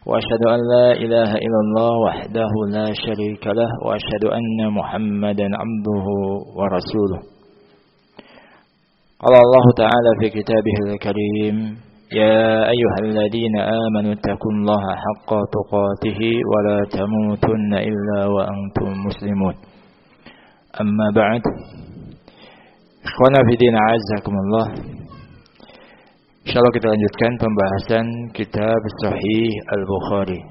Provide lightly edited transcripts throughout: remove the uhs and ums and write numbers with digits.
وأشهد أن لا إله إلا الله وحده لا شريك له وأشهد أن محمدا عبده ورسوله. قال الله تعالى في كتابه الكريم: يا أيها الذين آمنوا اتقوا الله حق تقاته ولا تموتن إلا وأنتم مسلمون. أما بعد، ikhwana fi din a'azzakumullah. Insyaallah kita lanjutkan pembahasan kitab Sahih Al-Bukhari.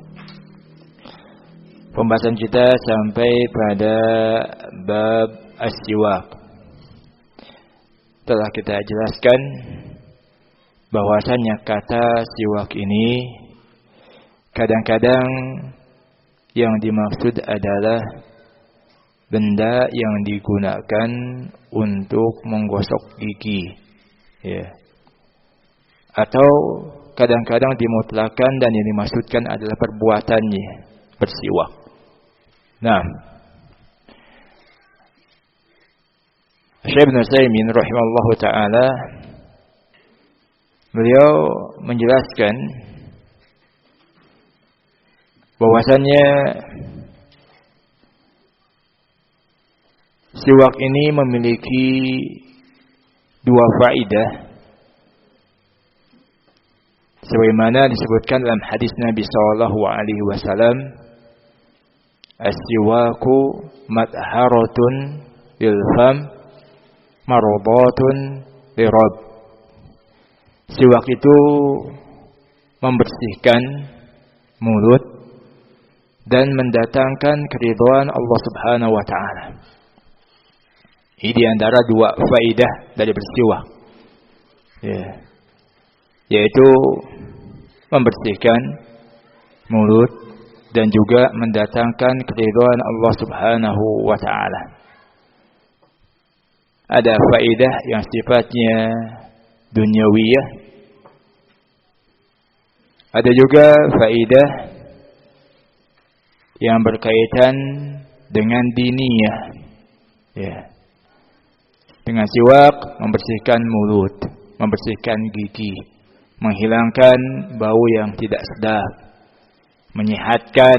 Pembahasan kita sampai pada bab as-siwak. Telah kita jelaskan bahwasannya kata siwak ini kadang-kadang yang dimaksud adalah benda yang digunakan untuk menggosok gigi, ya. Atau kadang-kadang dimutlakan dan yang dimaksudkan adalah perbuatannya, bersiwak. Nah, Syekh Ibnu Utsaimin rahimahullahu taala beliau menjelaskan bahwasannya siwak ini memiliki dua faedah sebagaimana disebutkan dalam hadis Nabi sallallahu alaihi wasallam, as-siwaku matharatun lil fam mardatun lirabb. Siwak itu membersihkan mulut dan mendatangkan keridhaan Allah Subhanahu wa taala. Ini di antara dua faedah dari bersiwak, ya, yaitu membersihkan mulut dan juga mendatangkan keridhaan Allah Subhanahu wa taala. Ada faedah yang sifatnya dunyawiyah, ada juga faedah yang berkaitan dengan diniyah, ya. Dengan siwak membersihkan mulut, membersihkan gigi, menghilangkan bau yang tidak sedap, menyehatkan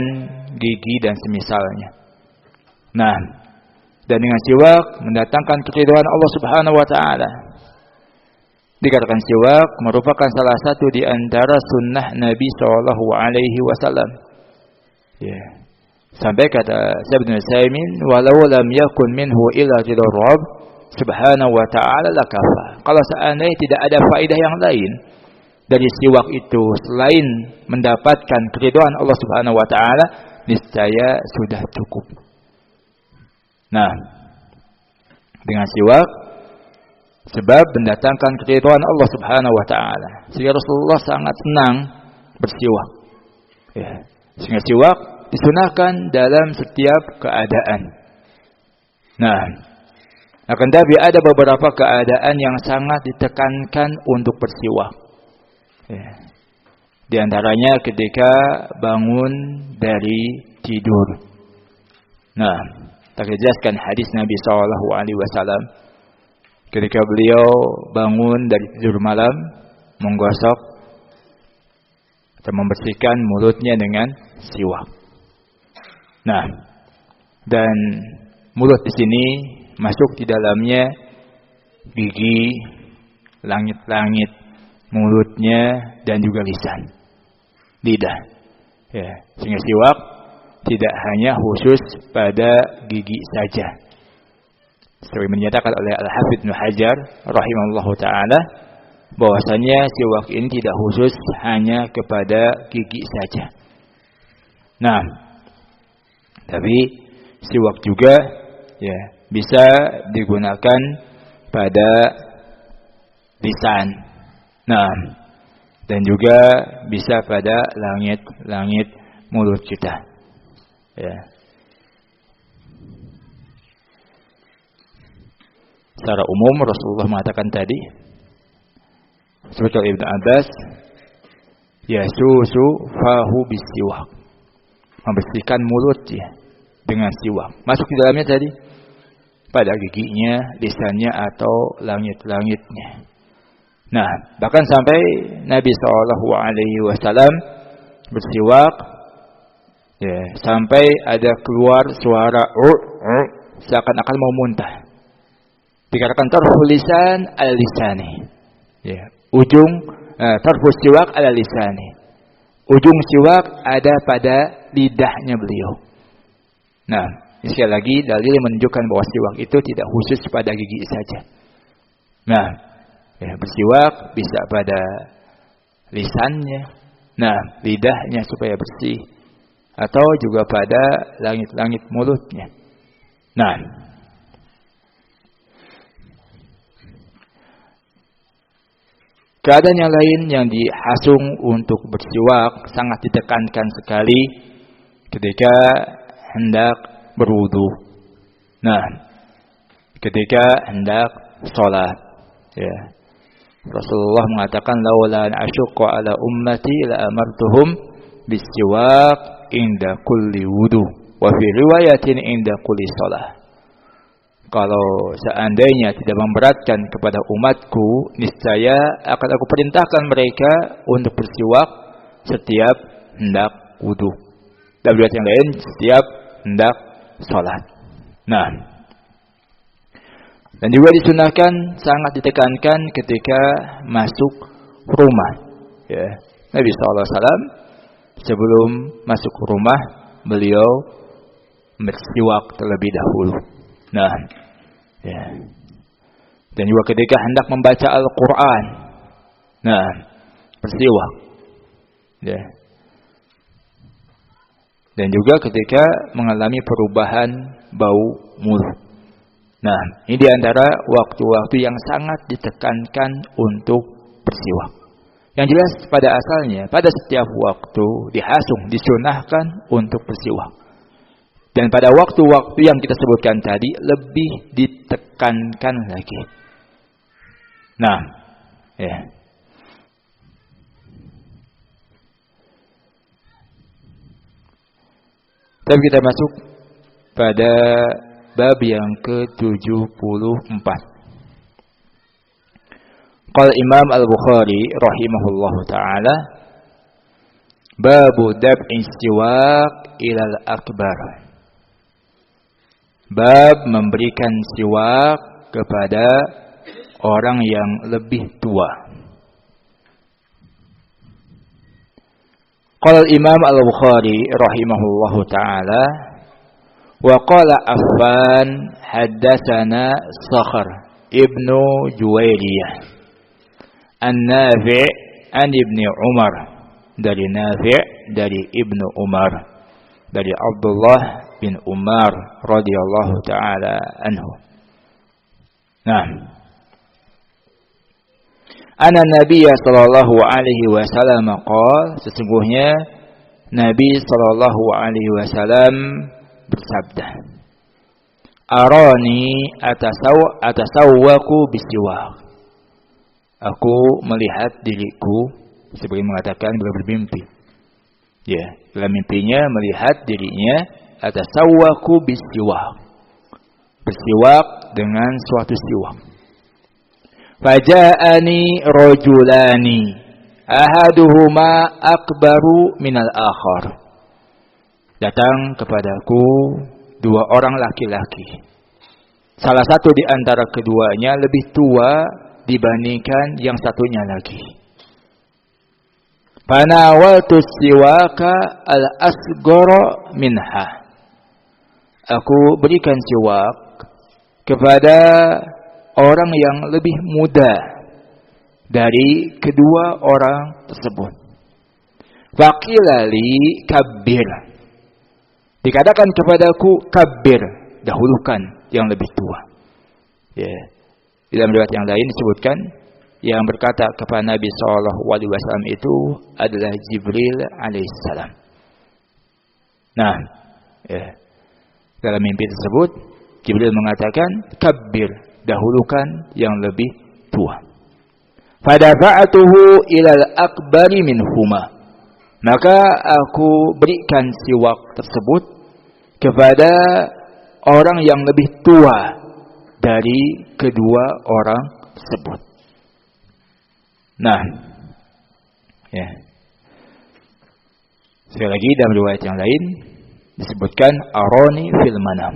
gigi dan semisalnya. Nah, dan dengan siwak mendatangkan keridhaan Allah Subhanahu wa taala. Dikatakan siwak merupakan salah satu di antara sunnah Nabi sallallahu alaihi wasallam. Ya. Sampai kata Syekh Ibnu Utsaimin, walau lam yakun minhu illa ridha Rabb Subhanahu wa ta'ala lakafa. Kalau seandainya tidak ada faedah yang lain dari siwak itu selain mendapatkan keridhaan Allah Subhanahu wa ta'ala, niscaya sudah cukup. Nah, dengan siwak sebab mendatangkan keridhaan Allah Subhanahu wa ta'ala, sehingga Rasulullah sangat senang bersiwak, ya. Sehingga siwak disunahkan dalam setiap keadaan. Nah, akan tapi ada beberapa keadaan yang sangat ditekankan untuk bersiwak, ya. Di antaranya ketika bangun dari tidur. Nah, kita jelaskan hadis Nabi sallallahu alaihi wasallam ketika beliau bangun dari tidur malam, menggosok atau membersihkan mulutnya dengan siwak. Nah, dan mulut di sini masuk di dalamnya gigi, langit-langit mulutnya dan juga lisan, lidah, ya. Sehingga siwak tidak hanya khusus pada gigi saja. Seperti menyatakan oleh Al-Hafidz Ibnu Hajar rahimahullahu taala bahwasanya siwak ini tidak khusus hanya kepada gigi saja. Nah, tapi siwak juga, ya, bisa digunakan pada lisan. Nah, dan juga bisa pada langit-langit mulut kita, ya. Secara umum Rasulullah mengatakan tadi, seperti Ibnu Abbas, yasusu fahu bisiwak, membersihkan mulutnya dengan siwak. Masuk di dalamnya tadi pada giginya, lisannya atau langit-langitnya. Nah, bahkan sampai Nabi SAW bersiwak ya, sampai ada keluar suara seakan-akan mau muntah. Dikatakan tarful lisan ala lisani. Ya, ujung tarful siwak ala lisani. Ujung siwak ada pada lidahnya beliau. Nah, sekali lagi dalil yang menunjukkan bahwa siwak itu tidak khusus pada gigi saja. Nah, ya, bersiwak bisa pada lisannya, nah lidahnya supaya bersih, atau juga pada langit-langit mulutnya. Nah, keadaan yang lain yang dihasung untuk bersiwak sangat ditekankan sekali ketika hendak berwudu. Nah, ketika hendak sholat, ya. Rasulullah mengatakan laula an asyqa ala ummati la amartuhum bisiwak inda kulli wudu wa fi riwayatin inda kulli shalah. Kalau seandainya tidak memberatkan kepada umatku, niscaya akan aku perintahkan mereka untuk bersiwak setiap hendak wudu. Dan riwayat yang lain setiap hendak salat. Nah, dan juga disunahkan, sangat ditekankan ketika masuk rumah. Ya. Nabi SAW sebelum masuk rumah, beliau bersiwak terlebih dahulu. Nah, ya. Dan juga ketika hendak membaca Al-Quran, nah, bersiwak. Ya. Dan juga ketika mengalami perubahan bau mulut. Nah, ini diantara waktu-waktu yang sangat ditekankan untuk bersiwak. Yang jelas pada asalnya, pada setiap waktu dihasung, disunahkan untuk bersiwak. Dan pada waktu-waktu yang kita sebutkan tadi, lebih ditekankan lagi. Nah, ya. Tapi kita masuk pada bab yang ke-74. Qala Imam Al-Bukhari rahimahullahu taala, babu dab'i siwak ilal akbar. Bab memberikan siwak kepada orang yang lebih tua. Qala Imam Al-Bukhari rahimahullahu taala, wa qala Affan haddatsana Sakhr ibnu Juwairiyah an-Nafi' an ibni Umar, dari Nafi' dari Ibnu Umar, dari Abdullah bin Umar radhiyallahu taala anhu. Nah, anna Nabiy sallallahu alaihi wasallam qala, sesungguhnya Nabi sallallahu alaihi wasallam bersabda, arani atasawwaku bisiwak. Aku melihat diriku, sebagai mengatakan beliau bermimpi. Ya, dalam mimpinya melihat dirinya atasawwaku bisiwak. Bersiwak dengan suatu siwak. Faja'ani rajulani ahaduhuma akbaru minal akhar. Datang kepadaku dua orang laki-laki. Salah satu di antara keduanya lebih tua dibandingkan yang satunya lagi. Fanawaltu siwaka al-asghara minha. Aku berikan siwak kepada orang yang lebih muda dari kedua orang tersebut. Faqila li kabbir. Dikatakan kepadaku kabbir, dahulukan yang lebih tua. Ya. Dalam riwayat yang lain disebutkan yang berkata kepada Nabi SAW itu adalah Jibril alaihissalam. Nah, ya. Dalam mimpi tersebut Jibril mengatakan kabbir, dahulukan yang lebih tua. Fadafa'atuhu ilal akbari minhuma. Maka aku berikan siwak tersebut kepada orang yang lebih tua dari kedua orang tersebut. Nah, ya. Sekali lagi dalam riwayat yang lain disebutkan arani fil manam.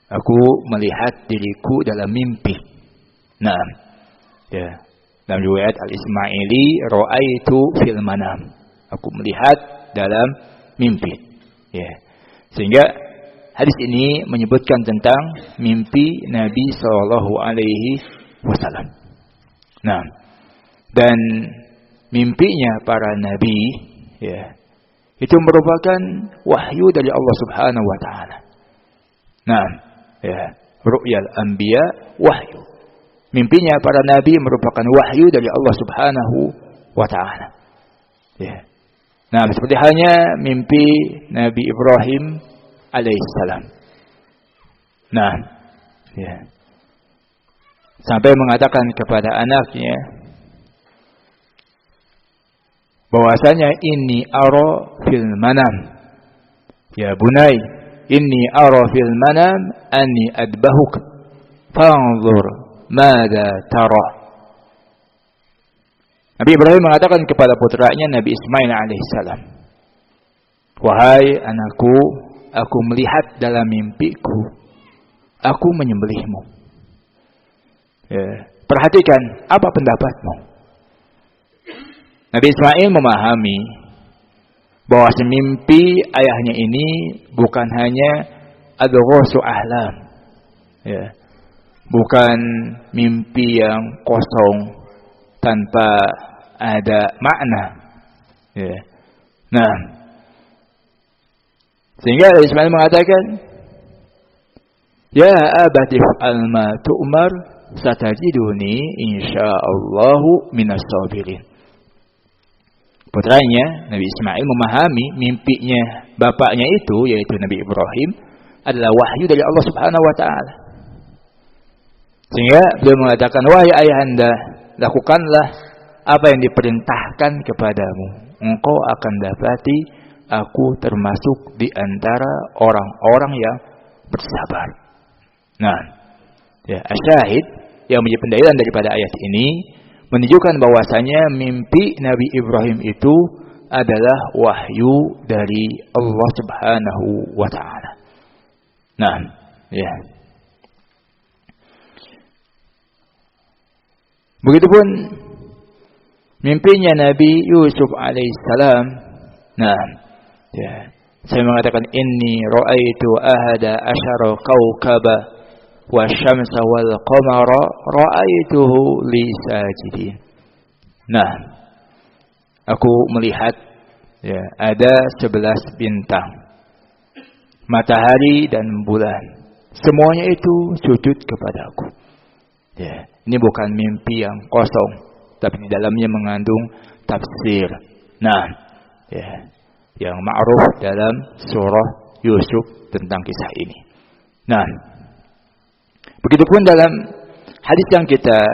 Aku melihat diriku dalam mimpi. Nah, ya. Dalam riwayat Al-Ismaili ra'aitu fil manam. Aku melihat dalam mimpi. Ya. Sehingga hadis ini menyebutkan tentang mimpi Nabi sallallahu alaihi wasallam. Nah, dan mimpinya para nabi ya, itu merupakan wahyu dari Allah Subhanahu wa taala. Nah, ya, ru'yal anbiya wahyu. Mimpinya para nabi merupakan wahyu dari Allah Subhanahu wa taala. Ya. Nah, seperti halnya mimpi Nabi Ibrahim alaihissalam. Nah, ya. Sampai mengatakan kepada anaknya bahwasanya inni ara fil manam. Ya bunai, inni ara fil manam anni adbahuk fanzur mada tara. Nabi Ibrahim mengatakan kepada putranya Nabi Ismail alaihissalam, wahai anakku, aku melihat dalam mimpiku, aku menyembelihmu. Ya, perhatikan apa pendapatmu. Nabi Ismail memahami bahwa mimpi ayahnya ini bukan hanya adghasu ahlam, ya, bukan mimpi yang kosong tanpa ada makna. Ya. Nah, sehingga Ismail mengatakan, ya abati fa'al ma tu'mar satajiduni insyaallahu minas sabirin. Putranya Nabi Ismail memahami mimpinya bapaknya itu, yaitu Nabi Ibrahim, adalah wahyu dari Allah Subhanahu wa taala. Sehingga beliau mengatakan, wahai ayahanda, lakukanlah apa yang diperintahkan kepadamu. Engkau akan dapati aku termasuk di antara orang-orang yang bersabar. Nah, ya, asyahid yang menjadi pendalilan daripada ayat ini menunjukkan bahwasanya mimpi Nabi Ibrahim itu adalah wahyu dari Allah Subhanahu wa taala. Nah, ya. Begitupun mimpinya Nabi Yusuf alaihissalam. Nah, ya. Saya mengatakan inni ra'aitu ahada asyara kaukaba wasyamsa wal qamara ra'aituhu li sajidin. Nah, aku melihat ya, ada 11 bintang, matahari dan bulan. Semuanya itu sujud kepadaku. Ya, ini bukan mimpi yang kosong, tapi di dalamnya mengandung tafsir. Nah, ya, yang ma'ruf dalam surah Yusuf tentang kisah ini. Nah, begitupun dalam hadis yang kita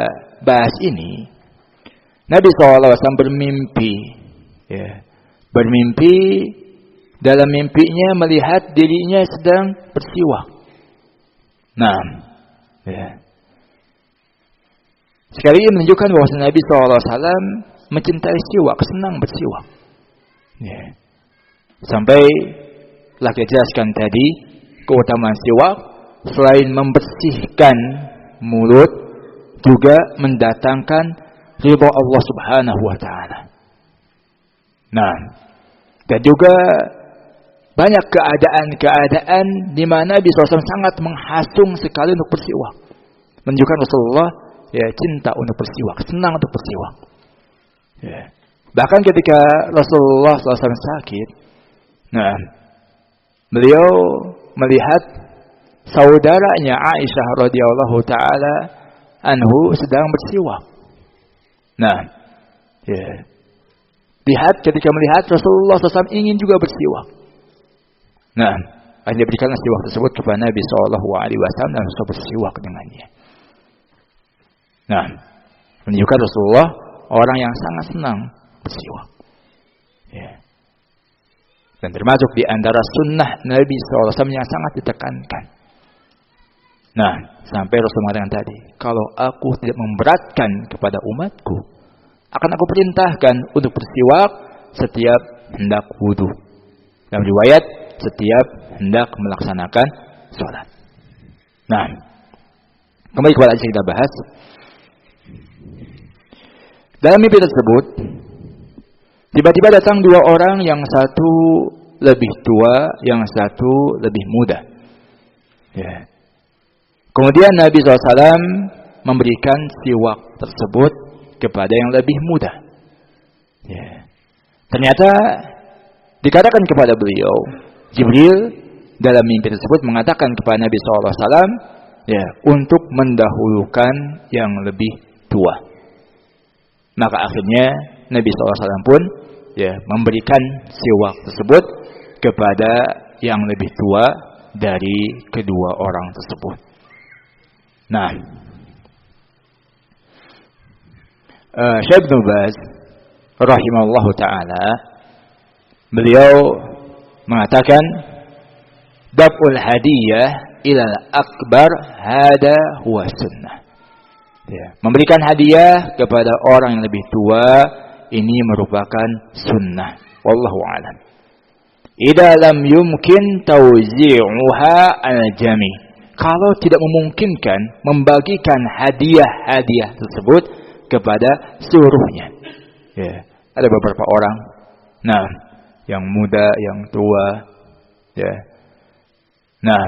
bahas ini, Nabi SAW bermimpi, ya, bermimpi dalam mimpinya melihat dirinya sedang bersiwak. Nah, ya. Sekali ini menunjukkan bahwa Nabi SAW mencintai siwak, senang bersiwak. Ya. Sampai telah kita jelaskan tadi keutamaan siwak, selain membersihkan mulut, juga mendatangkan ridha Allah Subhanahu wa taala. Nah, dan juga banyak keadaan-keadaan di mana Nabi SAW sangat menghasung sekali untuk bersiwak. Menunjukkan Rasulullah ya cinta untuk bersiwak, senang untuk bersiwak. Ya. Bahkan ketika Rasulullah SAW sakit, nah, beliau melihat saudaranya Aisyah radhiyallahu taala anhu sedang bersiwak. Nah, ya. Ketika melihat Rasulullah SAW ingin juga bersiwak. Nah, akhirnya berikanlah siwak tersebut kepada Nabi SAW dan Rasul bersiwak dengannya. Nah, menunjukkan Rasulullah orang yang sangat senang bersiwak. Ya. Dan termasuk di antara sunnah Nabi SAW yang sangat ditekankan. Nah, sampai Rasul mengatakan tadi, kalau aku tidak memberatkan kepada umatku, akan aku perintahkan untuk bersiwak setiap hendak wudu. Dalam riwayat setiap hendak melaksanakan sholat. Nah, kembali kepada yang kita bahas. Dalam mimpi tersebut, tiba-tiba datang dua orang, yang satu lebih tua, yang satu lebih muda. Ya. Kemudian Nabi SAW memberikan siwak tersebut kepada yang lebih muda. Ya. Ternyata dikatakan kepada beliau, Jibril dalam mimpi tersebut mengatakan kepada Nabi SAW, ya, untuk mendahulukan yang lebih tua. Maka akhirnya Nabi SAW pun, ya, memberikan siwak tersebut kepada yang lebih tua dari kedua orang tersebut. Nah, Syekh Ibnu Baz rahimahullahu taala, beliau mengatakan, daf'ul hadiyah ilal akbar hada huwa sunnah. Ya, memberikan hadiah kepada orang yang lebih tua ini merupakan sunnah. Wallahu a'lam. Idza lam yumkin tawzi'uha al-jami'. Kalau tidak memungkinkan membagikan hadiah-hadiah tersebut kepada seluruhnya. Ya, ada beberapa orang, nah, yang muda, yang tua, ya. Nah,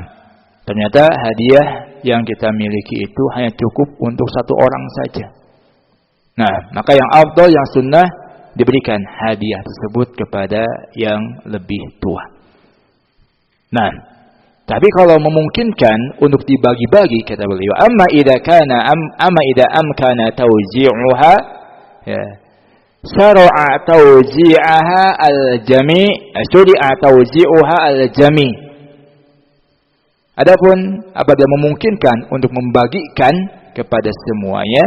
ternyata hadiah yang kita miliki itu hanya cukup untuk satu orang saja. Nah, maka yang afdal, yang sunnah, diberikan hadiah tersebut kepada yang lebih tua. Nah, tapi kalau memungkinkan untuk dibagi-bagi, kata beliau, amma idza amkana tawzi'uha, ya, syara'a tawzi'aha al-jami', syari'a tawzi'uha al-jami'. Adapun apabila memungkinkan untuk membagikan kepada semuanya,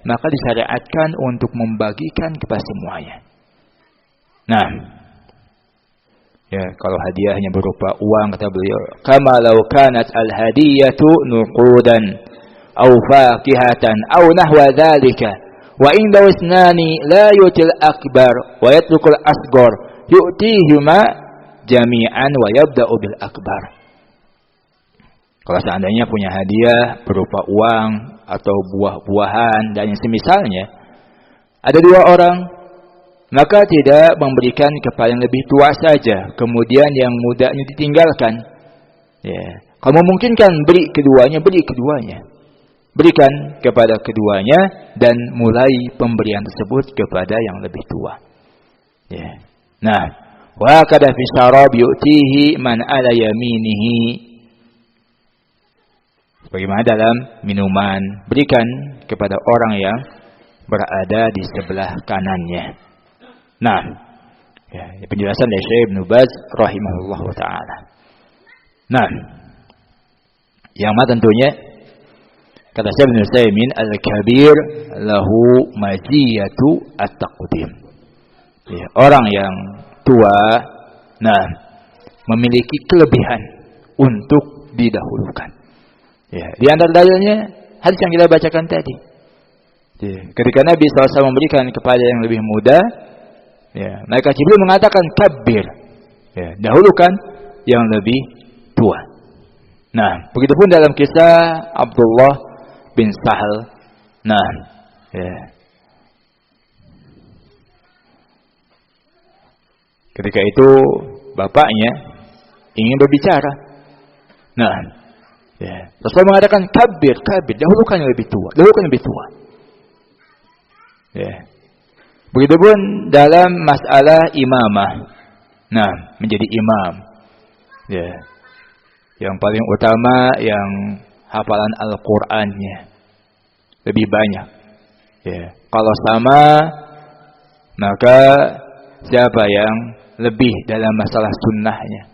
maka disyariatkan untuk membagikan kepada semuanya. Nah, ya, kalau hadiahnya berupa uang, kata beliau, kama law kanat al-hadiyatu nuqudan aw faqihatan aw nahwa dzalika wa inda isnani la yutil akbar wa yatrukul asghar yu'tihima jami'an wa yabda'u bil akbar. Kalau seandainya punya hadiah berupa uang atau buah-buahan dan yang semisalnya, ada dua orang, maka tidak memberikan kepada yang lebih tua saja, kemudian yang mudanya ditinggalkan. Ya. Kalau memungkinkan beri keduanya, berikan kepada keduanya dan mulai pemberian tersebut kepada yang lebih tua. Ya. Nah, wa kada fi syarab yu'tihi man ala yaminihi. Bagaimana dalam minuman, berikan kepada orang yang berada di sebelah kanannya. Nah, ya, penjelasan dari Syekh Ibnu Baz rahimahullahu taala. Nah, yang mana tentunya kata Syekh Ibnu Utsaimin, al-kabir lahu maziyatu at-taqdim. Ya, orang yang tua, nah, memiliki kelebihan untuk didahulukan. Ya, di antara dalilnya hadis yang kita bacakan tadi. Ya, ketika Nabi SAW memberikan kepada yang lebih muda, ya, maka Jibril mengatakan kabir, ya, dahulukan yang lebih tua. Nah, begitupun dalam kisah Abdullah bin Sahal. Nah, ya, ketika itu bapaknya ingin berbicara. Nah, ya, Rasulullah mengatakan kabir, dahulukan yang lebih tua, Ya. Begitupun dalam masalah imamah. Nah, menjadi imam. Ya. Yang paling utama yang hafalan Al-Qur'annya lebih banyak. Ya. Kalau sama, maka siapa yang lebih dalam masalah sunnahnya?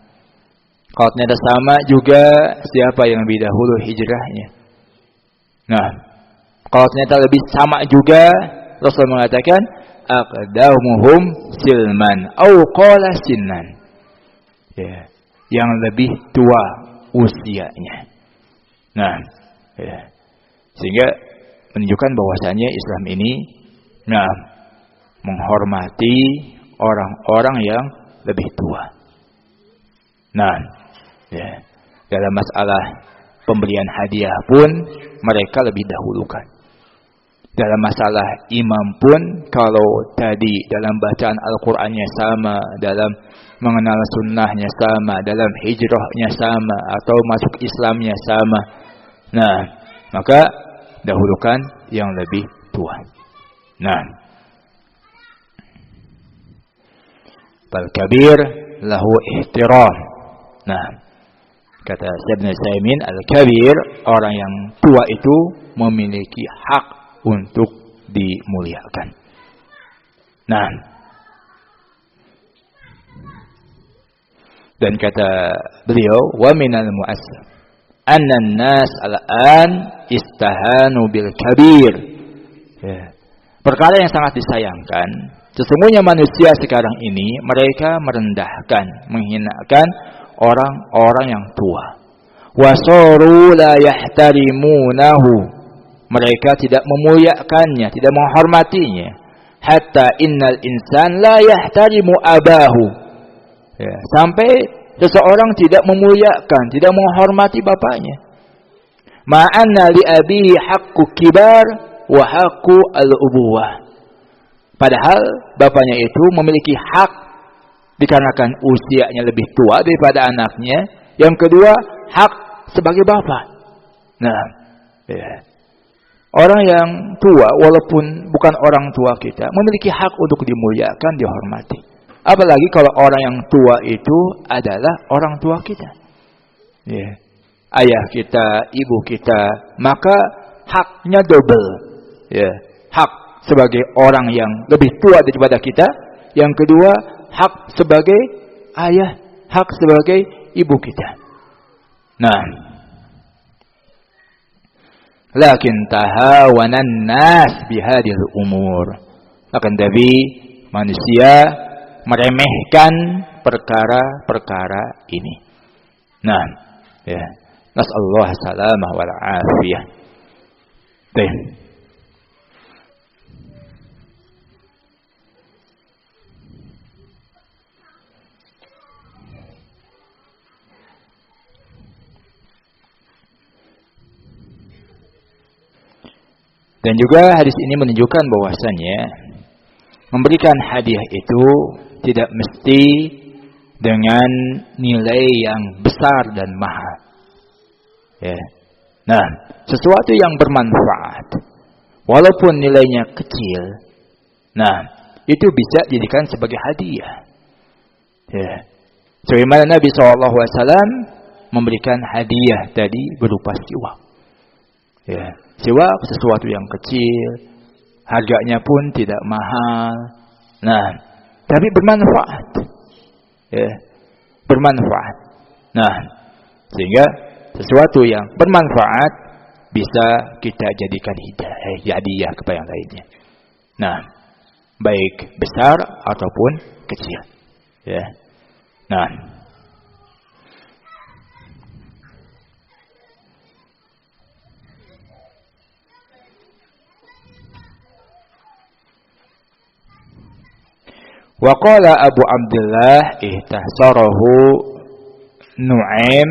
Kalau ternyata sama juga, siapa yang lebih dahulu hijrahnya? Nah, kalau ternyata lebih sama juga, Rasul mengatakan aqdamuhum silman au qala sinnan. Ya, yang lebih tua usianya. Nah, ya, sehingga menunjukkan bahwasannya Islam ini, nah, menghormati orang-orang yang lebih tua. Nah, ya, dalam masalah pemberian hadiah pun mereka lebih dahulukan. Dalam masalah imam pun, kalau tadi dalam bacaan Al-Qur'annya sama, dalam mengenal sunnahnya sama, dalam hijrahnya sama, atau masuk Islamnya sama, nah, maka dahulukan yang lebih tua. Nah, bal kabir lahu ihtiram. Nah, kata Syekh Ibnu Utsaimin, al-kabir, orang yang tua itu memiliki hak untuk dimuliakan. Nah, dan kata beliau, wa minal mu'assir anna an-nas al-an istahanu bil kabir. Ya. Perkara yang sangat disayangkan, sesungguhnya manusia sekarang ini mereka merendahkan, menghinakan orang-orang yang tua. Wasaru la yahtarimunahu. Mereka tidak memuliakannya, tidak menghormatinya. Hatta innal insan la yahtarimu abahu. Ya, sampai seseorang tidak memuliakan, tidak menghormati bapaknya. Ma'anna li abihi haqqu kibar wa haqqu al-ubuwah. Padahal bapaknya itu memiliki hak dikarenakan usianya lebih tua daripada anaknya. Yang kedua, hak sebagai bapak. Nah, ya. Orang yang tua, walaupun bukan orang tua kita, memiliki hak untuk dimuliakan, dihormati. Apalagi kalau orang yang tua itu adalah orang tua kita. Ya. Ayah kita, ibu kita, maka haknya double. Ya. Hak sebagai orang yang lebih tua daripada kita. Yang kedua, hak sebagai ayah, hak sebagai ibu kita. Nah, lakin tahawanan nas bihadil umur. Akan tapi manusia meremehkan perkara-perkara ini. Nah, ya. Nasallahu salamah wal afiyah. Baik. Dan juga hadis ini menunjukkan bahwasannya memberikan hadiah itu tidak mesti dengan nilai yang besar dan mahal. Ya. Nah, sesuatu yang bermanfaat, walaupun nilainya kecil, nah itu bisa dijadikan sebagai hadiah. Ya. Sebagaimana Nabi SAW memberikan hadiah tadi berupa siwak. Ya. Siwak sesuatu yang kecil, harganya pun tidak mahal. Nah, tapi bermanfaat. Ya, bermanfaat. Nah, sehingga sesuatu yang bermanfaat bisa kita jadikan hadiah kepada yang lainnya. Nah, baik besar ataupun kecil. Ya. Nah, wa qala Abu Abdullah ihtasarahu Nu'aim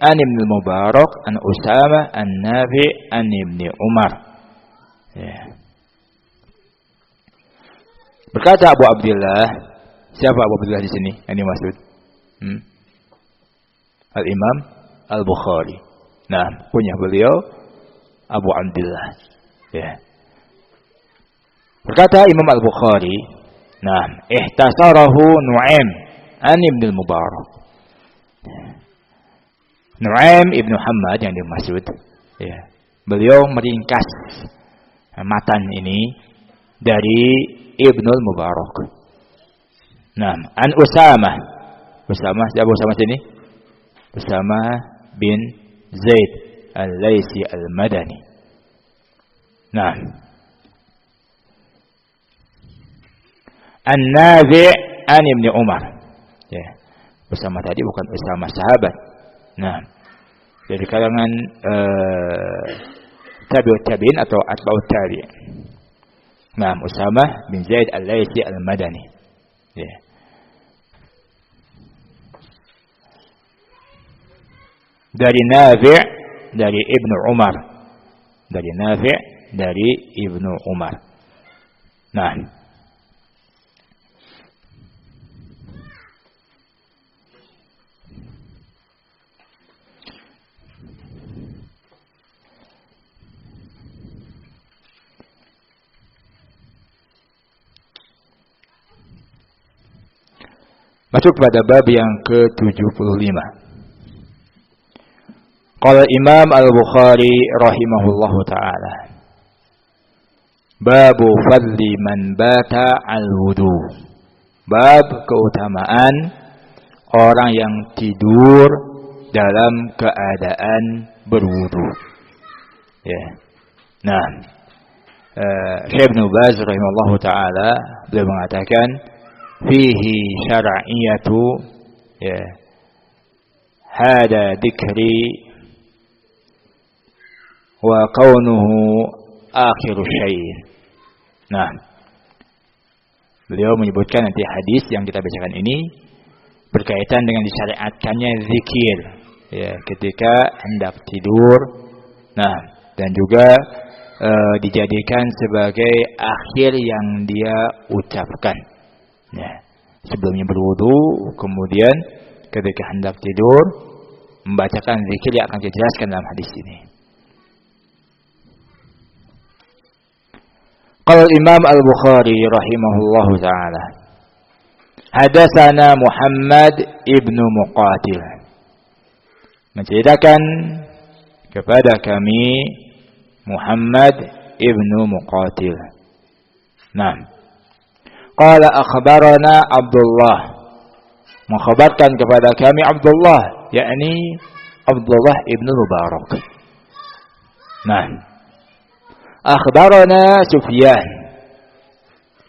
an Ibn Mubarak an Usamah an Nafi' an Ibn Umar. Ya. Berkata Abu Abdullah, siapa Abu Abdullah di sini? Yang dimaksud? Al-Imam Al-Bukhari. Nah, punya beliau Abu Abdullah. Ya. Berkata Imam Al-Bukhari, nah, ihtasarahu Nu'aim an Ibn Mubarak. Nu'aim Ibn Muhammad yang dimaksud, ya. Beliau meringkas matan ini dari Ibn Mubarak. Nah, an Usamah. Usamah, siapa Usamah sini? Usamah bin Zaid Al-Laisi Al-Madani. Nah, An-Nafi' an Ibn Umar. Ya. Usama tadi bukan Usama sahabat. Nah, dari kalangan tabi'ut tabi'in atau atba'ut tabi'. Nah, Usama bin Zaid Al-Laisi Al-Madani. Ya. Dari Nafi', dari Ibnu Umar. Dari Nafi', dari Ibnu Umar. Nah, masuk pada bab yang ke-75. Qala Imam Al-Bukhari rahimahullahu taala. Babu fadli man bata al-wudu. Bab keutamaan orang yang tidur dalam keadaan berwudu. Ya. Nah, Syekh Ibnu Baz rahimahullahu taala beliau mengatakan fihi syar'iyatu ya hada dzikri wa kaunuhu akhiru syai'. Nah, beliau menyebutkan nanti hadis yang kita bacakan ini berkaitan dengan disyariatkannya zikir ya ketika hendak tidur. Nah, dan juga dijadikan sebagai akhir yang dia ucapkan. Ya, sebelumnya berwudu, kemudian ketika hendak tidur membacakan zikir yang akan dijelaskan dalam hadis ini. Qala Imam Al-Bukhari rahimahullahu taala. Hadatsana Muhammad ibnu Muqatil. Menceritakan kepada kami Muhammad ibnu Muqatil. Nah, qala akhbarana Abdullah. Mengkhabarkan kepada kami Abdullah, yakni Abdullah ibnu Mubarak. Nah, akhbarana Sufyan.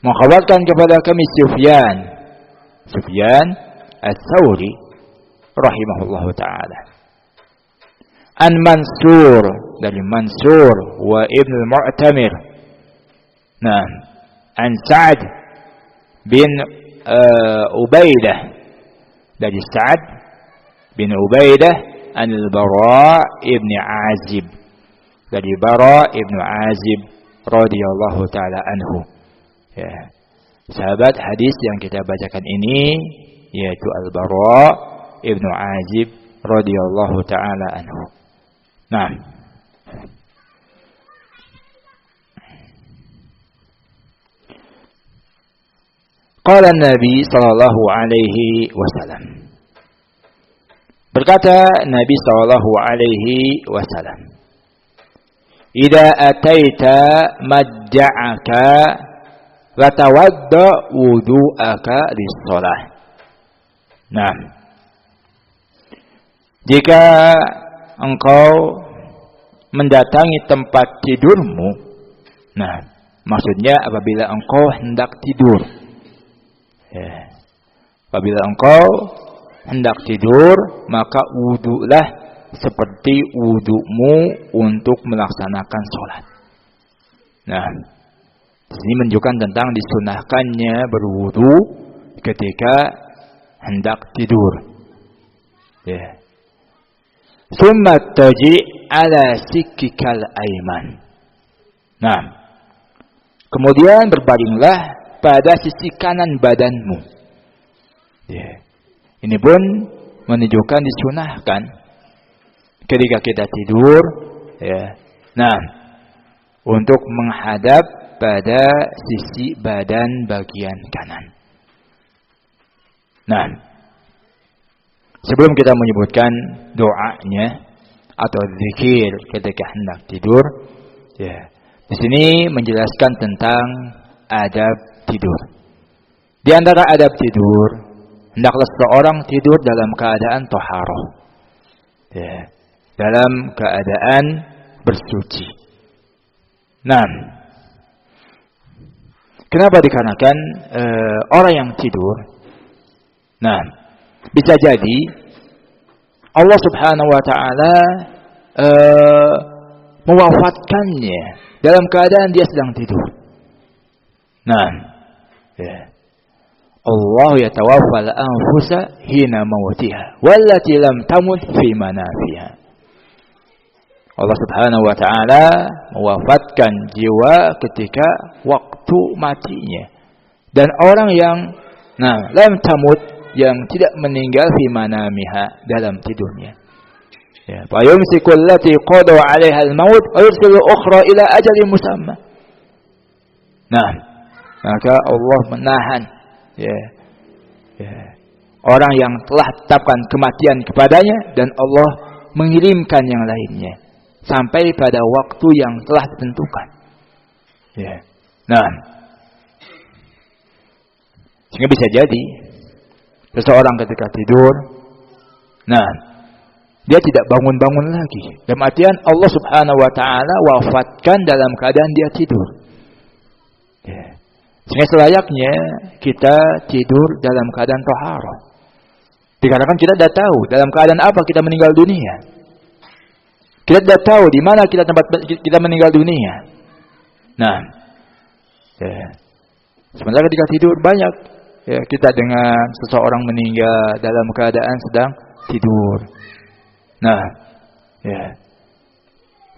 Mengkhabarkan kepada kami Sufyan Ats-Tsauri rahimahullahu taala. An Mansur, dari Mansur wa Ibn al-Mu'tamir. Nah, an Sa'ad bin Ubaidah, dari Sa'ad bin Ubaidah an al-Bara ibn Azib, dari Bara ibn Azib radhiyallahu taala anhu. Ya. Sahabat hadis yang kita bacakan ini yaitu Al-Bara ibn Azib radhiyallahu taala anhu. Nah, qala Nabi sallallahu alaihi wasallam. Berkata Nabi sallallahu alaihi wasallam, "Idza ataita majja'aka fatawadda wudu'aka lis-shalah." Nah, jika engkau mendatangi tempat tidurmu, nah, maksudnya apabila engkau hendak tidur. Ya. Apabila engkau hendak tidur, maka wudulah seperti wudumu untuk melaksanakan sholat. Nah, ini menunjukkan tentang disunahkannya berwudu ketika hendak tidur. Ya. Summa taji ala sikikal aiman. Nah, kemudian berbaringlah pada sisi kanan badanmu. Ya. Ini pun menunjukkan disunahkan ketika kita tidur, ya. Nah, untuk menghadap pada sisi badan bagian kanan. Nah, sebelum kita menyebutkan doanya atau zikir ketika hendak tidur, ya, di sini menjelaskan tentang adab tidur. Di antara adab tidur, hendaklah seseorang tidur dalam keadaan thaharah, ya, dalam keadaan bersuci. Nah, kenapa dikarenakan orang yang tidur, nah, bisa jadi Allah Subhanahu wa taala mewafatkannya dalam keadaan dia sedang tidur. Nah, ya. Allah yatawaffal anfusa hina mautiha wallati lam tamut fi manafiha. Allah Subhanahu wa taala mewafatkan jiwa ketika waktu matinya. Dan orang yang lam tamut, yang tidak meninggal fi manamiha, dalam tidurnya. Ya, fa yumsiku allati qada 'alaiha al-maut wa yursilu ukhra ila ajalin musamma. Nah, maka Allah menahan orang yang telah tetapkan kematian kepadanya, dan Allah mengirimkan yang lainnya sampai pada waktu yang telah ditentukan. Ya. Nah, sehingga bisa jadi seseorang ketika tidur, dia tidak bangun-bangun lagi. Dalam artian Allah Subhanahu wa taala wafatkan dalam keadaan dia tidur. Ya. Sehingga selayaknya kita tidur dalam keadaan taharah. Dikarenakan kita tidak tahu dalam keadaan apa kita meninggal dunia. Kita tidak tahu di mana tempat kita meninggal dunia. Nah, sementara ketika tidur banyak kita dengan seseorang meninggal dalam keadaan sedang tidur. Nah,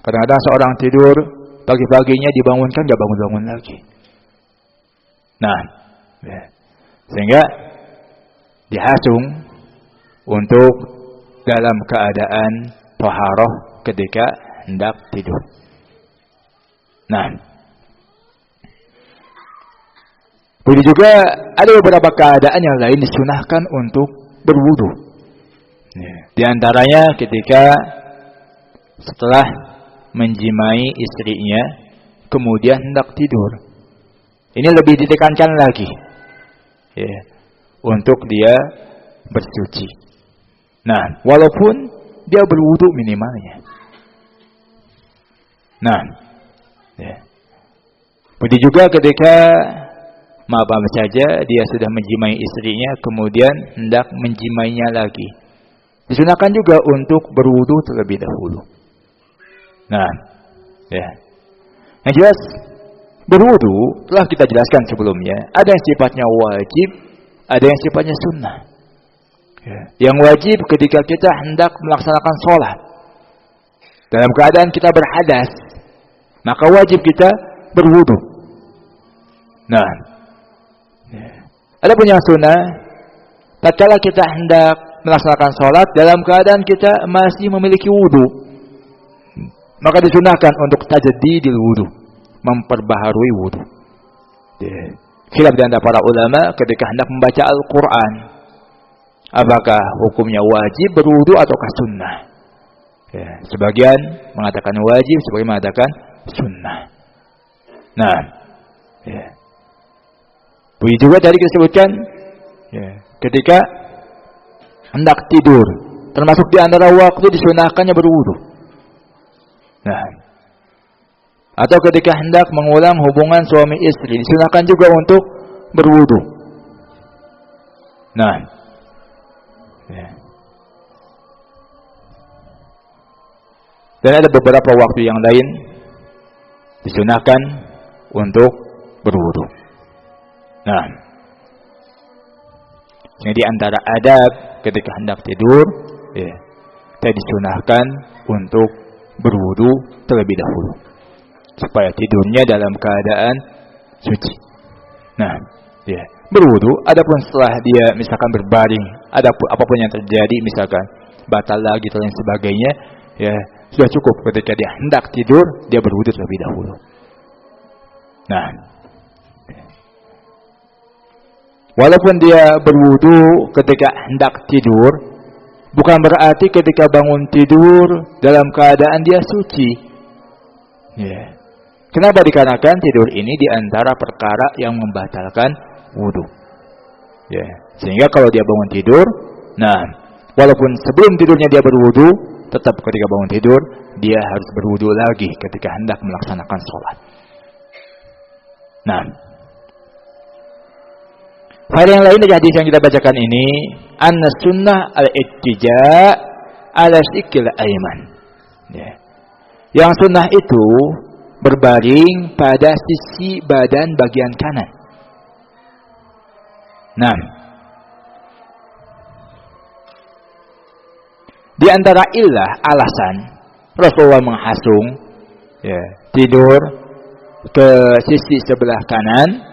kadang-kadang seorang tidur, pagi-paginya dibangunkan, nggak bangun-bangun lagi. Nah, sehingga dihasung untuk dalam keadaan taharah ketika hendak tidur. Nah, begitu juga ada beberapa keadaan yang lain disunahkan untuk berwudu. Di antaranya ketika setelah menjimai istrinya kemudian hendak tidur. Ini lebih ditekankan lagi untuk dia bersuci. Nah, walaupun dia berwudu minimalnya. Nah, begitu juga ketika maaf saja dia sudah menjimai istrinya kemudian hendak menjimainya lagi. Disunahkan juga untuk berwudu terlebih dahulu. Nah, yang jelas berwudu telah kita jelaskan sebelumnya. Ada yang sifatnya wajib, ada yang sifatnya sunnah. Yang wajib ketika kita hendak melaksanakan sholat dalam keadaan kita berhadas, maka wajib kita berwudu. Nah, ada pun yang sunnah, tatkala kita hendak melaksanakan sholat dalam keadaan kita masih memiliki wudu, maka disunahkan untuk tajdidil wudu, memperbaharui wudu. Khilaf di antara para ulama ketika hendak membaca Al-Quran, apakah hukumnya wajib berwudu ataukah sunnah? Sebagian mengatakan wajib, sebagian mengatakan sunnah. Nah, begitu juga tadi kita sebutkan ketika hendak tidur, termasuk di antara waktu disunahkannya berwudu. Nah, atau ketika hendak mengulang hubungan suami istri, disunahkan juga untuk berwudu. Nah, dan ada beberapa waktu yang lain disunahkan untuk berwudu. Nah, jadi antara adab ketika hendak tidur, kita disunahkan untuk berwudu terlebih dahulu, supaya tidurnya dalam keadaan suci. Nah, berwudu. Adapun setelah dia misalkan berbaring, apapun yang terjadi, misalkan batal lagi dan lain sebagainya, sudah cukup ketika dia hendak tidur, dia berwudu terlebih dahulu. Nah, walaupun dia berwudu ketika hendak tidur, bukan berarti ketika bangun tidur dalam keadaan dia suci. Kenapa? Dikarenakan tidur ini diantara perkara yang membatalkan wudu. Sehingga kalau dia bangun tidur, walaupun sebelum tidurnya dia berwudu, tetap ketika bangun tidur dia harus berwudu lagi ketika hendak melaksanakan sholat. Nah, hal yang lain dari hadis yang kita bacakan ini, anna sunnah al-ittija' ala sikil ayman. Yang sunnah itu berbaring pada sisi badan bagian kanan. Nah, di antara illah alasan Rasulullah menghasung ya, tidur ke sisi sebelah kanan.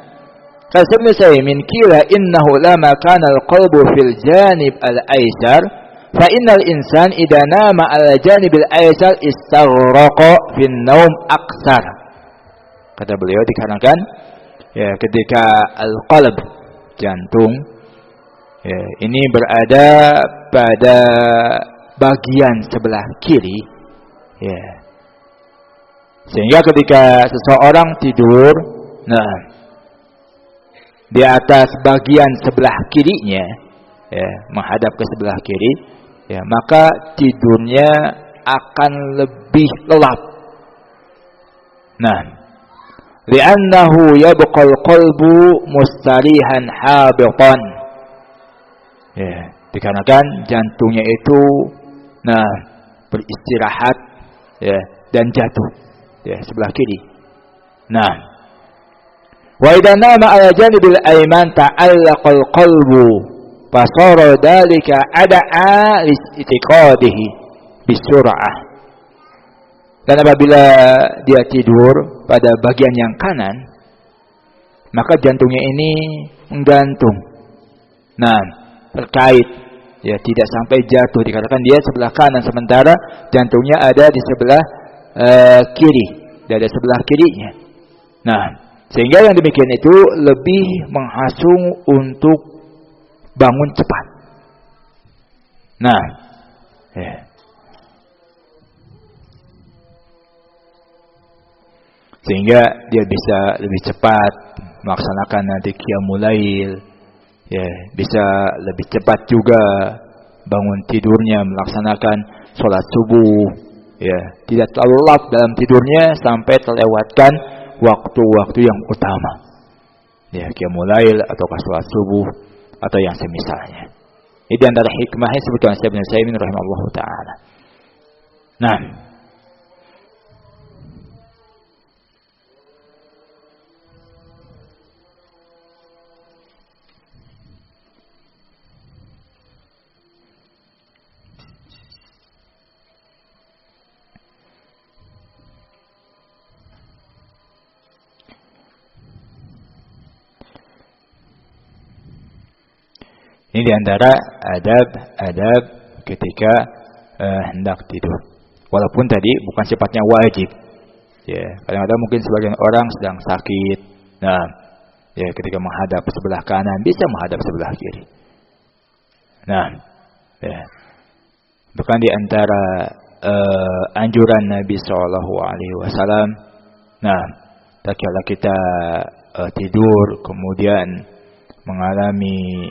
Qasim Musaimin kila innahu lama kana al-qalbu fil janib al-aysar fa innal insan idza nama al-janib al-aysar istaghraqa fin naum aksar. Kata beliau dikarenakan ya ketika al-qalb jantung ya, ini berada pada bagian sebelah kiri ya. Sehingga ketika seseorang tidur, nah di atas bagian sebelah kirinya ya, menghadap ke sebelah kiri ya, maka tidurnya akan lebih lelap. Nah, li'annahu yabqal qalbu mustarihan habitan. Ya, dikarenakan jantungnya itu nah beristirahat ya dan jatuh ya sebelah kiri. Nah, wa idza nama ala janibil ayman ta'allaqal qalbu fasara dalika ada'a listiqadihi bisur'ah. Dan apabila dia tidur pada bagian yang kanan, maka jantungnya ini menggantung. Nah, terkait ya tidak sampai jatuh dikatakan dia sebelah kanan sementara jantungnya ada di sebelah kiri, dada sebelah kirinya. Nah, sehingga yang demikian itu lebih menghasung untuk bangun cepat. Nah, ya. Sehingga dia bisa lebih cepat melaksanakan nanti qiyamul lail, ya, bisa lebih cepat juga bangun tidurnya melaksanakan sholat subuh, ya, tidak terlalu lelap dalam tidurnya sampai terlewatkan waktu-waktu yang utama, ya, qiyamul lail atau sholat subuh atau yang semisalnya. Ini antara hikmahnya sebutkan Syekh Ibnu Utsaimin rahimahullahu taala. Nah, ini diantara adab ketika hendak tidur. Walaupun tadi bukan sifatnya wajib. Ya, kadang-kadang mungkin sebagian orang sedang sakit. Nah, ya ketika menghadap sebelah kanan bisa menghadap sebelah kiri. Nah, ya. Bukan diantara anjuran Nabi SAW. Nah, tatkala kita tidur kemudian mengalami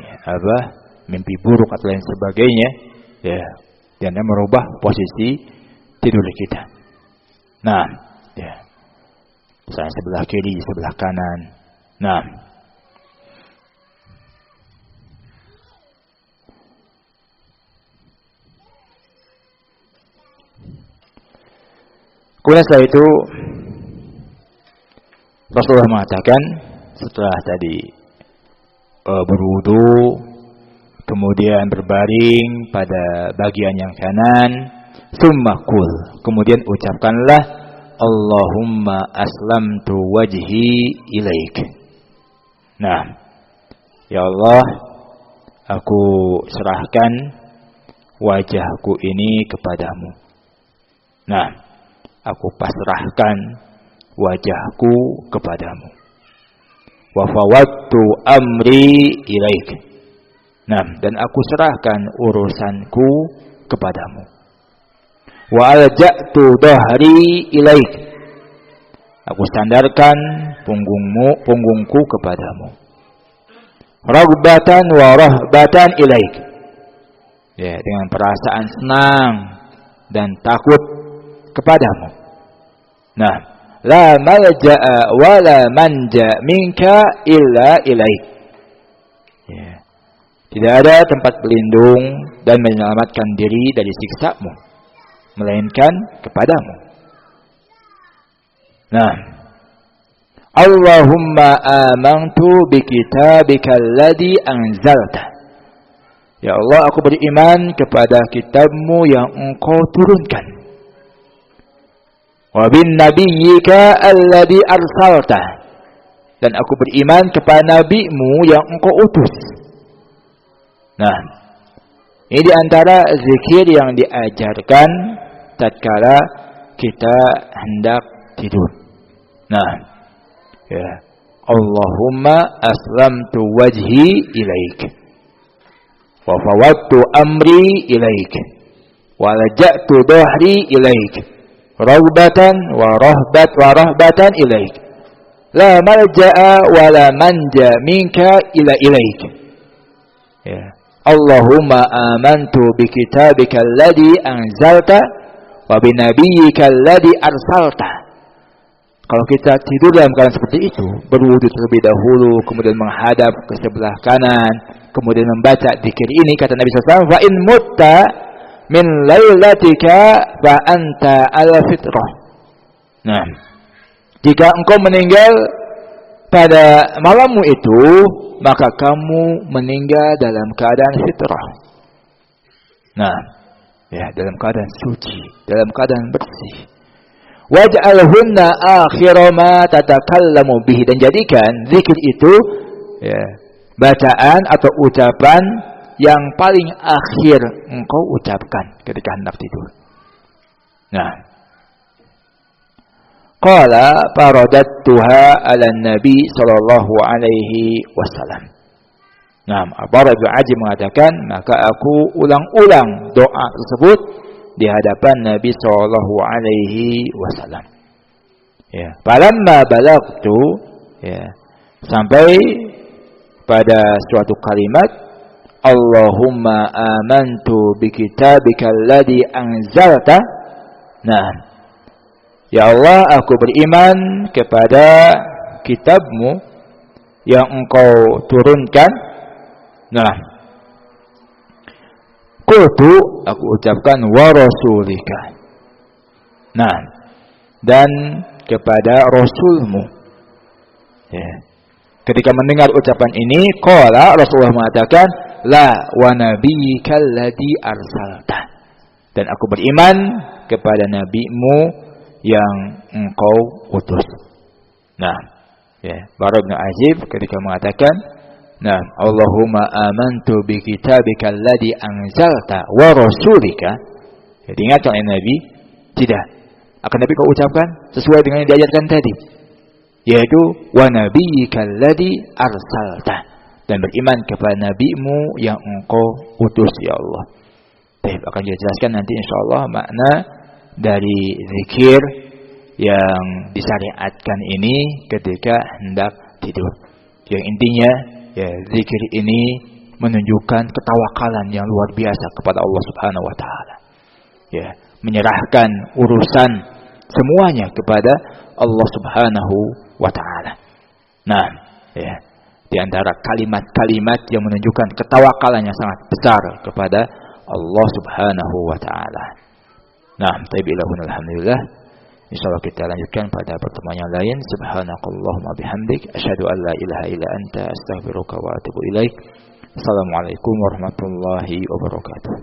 mimpi buruk atau lain sebagainya, ya, dan merubah posisi tidur kita. Nah, ya, misalnya sebelah kiri, sebelah kanan. Nah, kemudian setelah itu Rasulullah mengatakan setelah tadi berwudu, kemudian berbaring pada bagian yang kanan, summa qul, kemudian ucapkanlah Allahumma aslamtu wajhi ilaik. Nah, ya Allah, aku serahkan wajahku ini kepadamu. Nah, aku pasrahkan wajahku kepadamu. Wa fawwadtu amri ilaik. Nah, dan aku serahkan urusanku kepadamu. Wa alja'tu dhahri ilaik. Aku sandarkan punggungku kepadamu. Raghbatan wa rahbatan ilaik. Ya, dengan perasaan senang dan takut kepadamu. Nah, la malja'a wa la manja minka illa ilaik. Ya. Tidak ada tempat berlindung dan menyelamatkan diri dari siksa-Mu melainkan kepadamu. Nah, Allahumma amantu bi kitabika alladhi anzalta. Ya Allah, aku beriman kepada kitabmu yang engkau turunkan. Wa bin nabiyyika alladhi arsalta. Dan aku beriman kepada nabimu yang engkau utus. Nah, ini di antara zikir yang diajarkan tatkala kita hendak tidur. Nah, ya, Allahumma aslamtu wajhi ilaik wa fawwadtu amri ilaik wa laja'tu dhahri ilaik raghbatan wa rahbatan ilaik la malja'a wa la manja minka ila ilaik. Ya, Allahumma amantu bi kitabika alladhi anzalta wa bi nabiyyika alladhi arsalta. Kalau kita tidur dalam keadaan seperti itu, berwudu terlebih dahulu, kemudian menghadap ke sebelah kanan, kemudian membaca zikir ini, kata Nabi SAW, fa in mutta min lailatika fa anta ala fitrah. Nah, jika engkau meninggal pada malammu itu, maka kamu meninggal dalam keadaan fitrah. Nah, ya, dalam keadaan suci, dalam keadaan bersih. Waj'alhunna akhira ma tatakallamu bihi, dan jadikan zikir itu, ya, bacaan atau ucapan yang paling akhir engkau ucapkan ketika hendak tidur. Nah, qala faradattuha ala nabi sallallahu alaihi wasallam. Nah, Bara bin Azib mengatakan, maka aku ulang-ulang doa tersebut di hadapan Nabi sallallahu alaihi wasallam. Ya, falamma balagtu, ya, sampai pada suatu kalimat, Allahumma amantu bi kitabika alladhi anzalta. Nah, ya Allah, aku beriman kepada kitabmu yang engkau turunkan. Nah, qultu, aku ucapkan, wa rasulika. Nah, dan kepada rasulmu. Ya. Ketika mendengar ucapan ini, qala, Rasulullah mengatakan, la wa nabiyyika alladhi arsalta. Dan aku beriman kepada nabimu yang engkau utus. Nah, ya, Bara bin Azib ketika mengatakan, nah, Allahumma amantu bi kitabika alladhi anzalta wa rasulika. Jadi ingatkan oleh Nabi, tidak. Akan Nabi kau ucapkan sesuai dengan yang diajarkan tadi, yaitu wa nabiyyika alladhi arsalta, dan beriman kepada nabimu yang engkau utus, ya Allah. Baik, akan dijelaskan nanti insyaallah makna dari zikir yang disyariatkan ini ketika hendak tidur. Yang intinya, ya, zikir ini menunjukkan ketawakalan yang luar biasa kepada Allah Subhanahu wa taala. Ya, menyerahkan urusan semuanya kepada Allah Subhanahu wa taala. Nah, ya, di antara kalimat-kalimat yang menunjukkan ketawakalan yang sangat besar kepada Allah Subhanahu wa taala. Nah, tayyibillahun alhamdulillah. Insyaallah kita lanjutkan pada pertemuan yang lain. Subhanakallahumma bihamdik, asyhadu an la ilaha illa anta, astaghfiruka wa atubu ilaik. Assalamualaikum warahmatullahi wabarakatuh.